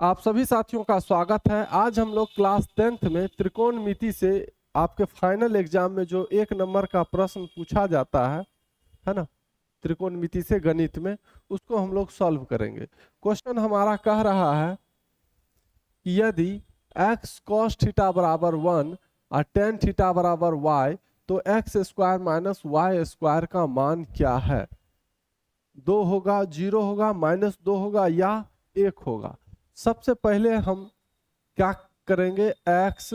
आप सभी साथियों का स्वागत है। आज हम लोग क्लास 10th में त्रिकोणमिति से आपके फाइनल एग्जाम में जो 1 नंबर का प्रश्न पूछा जाता है ना, त्रिकोणमिति से गणित में, उसको हम लोग सॉल्व करेंगे। क्वेश्चन हमारा कह रहा है कि यदि x cos थीटा बराबर 1 और tan थीटा बराबर y, तो x square minus y square का मान क्या है? 2 होगा, 0 होगा, -2 होगा या 1 होगा? सबसे पहले हम क्या करेंगे, x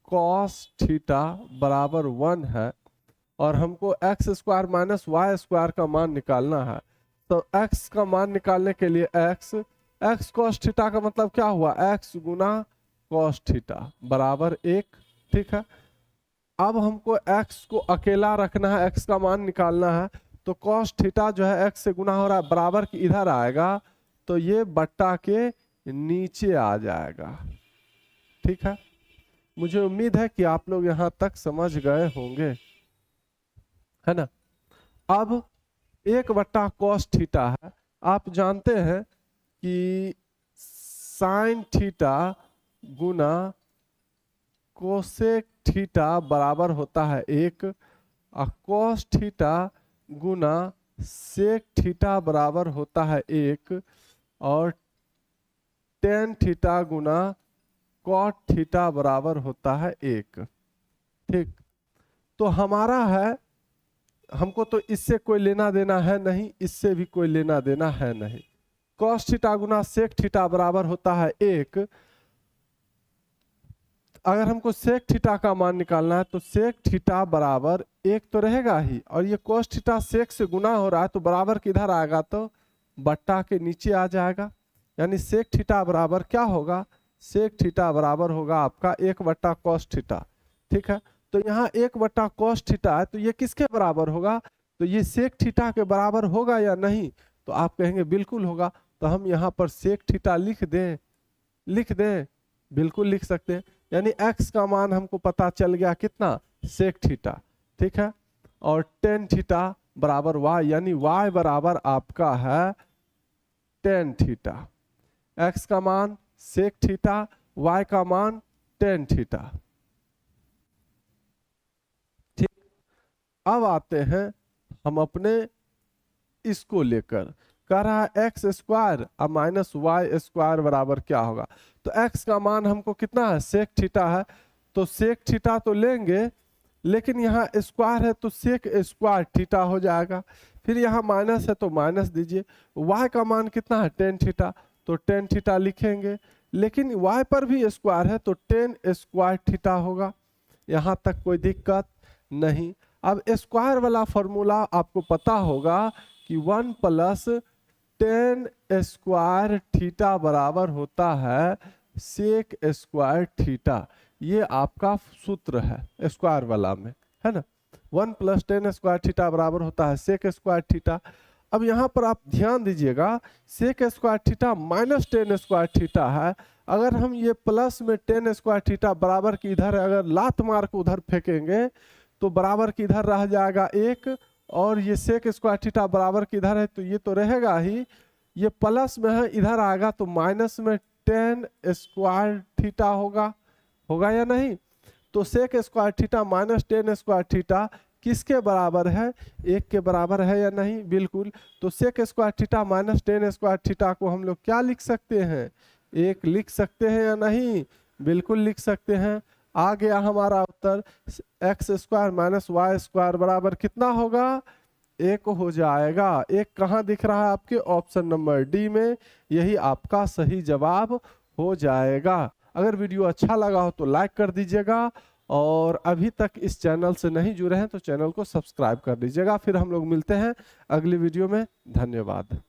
cos थीटा बराबर 1 है और हमको x square minus y square का मान निकालना है। तो x का मान निकालने के लिए x cos थीटा का मतलब क्या हुआ, x गुना cos थीटा बराबर 1। ठीक है, अब हमको x को अकेला रखना है, x का मान निकालना है। तो cos थीटा जो है x से गुना हो रहा है, बराबर की इधर आएगा तो ये बट्टा के नीचे आ जाएगा। ठीक है, मुझे उम्मीद है कि आप लोग यहां तक समझ गए होंगे, है ना। अब 1/cos थीटा है। आप जानते हैं कि sin थीटा गुना कोसेक थीटा बराबर होता है 1 और cos थीटा गुना सेक थीटा बराबर होता है 1 और tan थीटा गुना cot थीटा बराबर होता है 1। ठीक, तो हमारा है, हमको तो इससे कोई लेना देना है नहीं, इससे भी कोई लेना देना है नहीं। cos थीटा गुना सेक थीटा बराबर होता है 1। अगर हमको सेक थीटा का मान निकालना है तो सेक थीटा बराबर 1 तो रहेगा ही, और ये cos थीटा सेक से गुना हो रहा है तो बराबर किधर आएगा, तो बट्टा के नीचे आ जाएगा। यानी सेक थीटा बराबर क्या होगा, सेक थीटा बराबर होगा आपका 1/cos थीटा। ठीक है, तो यहाँ 1/cos थीटा है तो ये किसके बराबर होगा, तो ये सेक थीटा के बराबर होगा या नहीं? तो आप कहेंगे बिल्कुल होगा। तो हम यहाँ पर सेक थीटा लिख दें, बिल्कुल लिख सकते हैं। यानी x का मान हमको पता चल गया कितना, सेक थीटा। ठीक है, और tan थीटा बराबर y, यानी y बराबर आपका है tan थीटा। x का मान सेक थीटा, y का मान tan थीटा। ठीक, अब आते हैं हम अपने इसको लेकर, कह रहा है एक्स स्क्वायर और माइनस वाई स्क्वायर बराबर क्या होगा। तो x का मान हमको कितना है, सेक थीटा है, तो सेक थीटा तो लेंगे, लेकिन यहाँ स्क्वायर है तो सेक स्क्वायर थीटा हो जाएगा। फिर यहाँ माइनस है तो माइनस दीजिए। y का मान कितना है, tan थीटा, तो tan थीटा लिखेंगे, लेकिन y पर भी स्क्वायर है तो tan स्क्वायर थीटा होगा। यहाँ तक कोई दिक्कत नहीं। अब स्क्वायर वाला फॉर्मूला आपको पता होगा कि 1 + tan स्क्वायर थीटा बराबर होता है सेक स्क्वायर थीटा। ये आपका सूत्र है स्क्वायर वाला में, है ना। 1 + tan स्क्वायर थीटा बराबर होता है सेक स्क्वायर थीटा। अब यहाँ पर आप ध्यान दीजिएगा, sec square theta minus tan square theta है। अगर हम ये प्लस में tan स्क्वायर थीटा बराबर की इधर अगर लात मार को उधर फेंकेंगे तो बराबर की इधर रह जाएगा 1, और ये सेक स्क्वायर थीटा बराबर किधर है, तो ये तो रहेगा ही, ये प्लस में है, इधर आएगा तो माइनस में tan स्क्वायर थीटा होगा या नहीं। तो sec square theta minus tan square theta किसके बराबर है, 1 के बराबर है या नहीं, बिल्कुल। तो sec square theta minus tan square theta को हम लोग क्या लिख सकते हैं, 1 लिख सकते हैं या नहीं, बिल्कुल लिख सकते हैं। आ गया हमारा उत्तर, x square minus y square बराबर कितना होगा, 1 हो जाएगा। 1 कहाँ दिख रहा है आपके, ऑप्शन नंबर डी में, यही आपका सही जवाब हो जाएगा। अगर वीडियो अच्छा लगा हो तो लाइक कर दीजिएगा, और अभी तक इस चैनल से नहीं जुड़े हैं तो चैनल को सब्सक्राइब कर दीजिएगा। फिर हम लोग मिलते हैं अगली वीडियो में। धन्यवाद।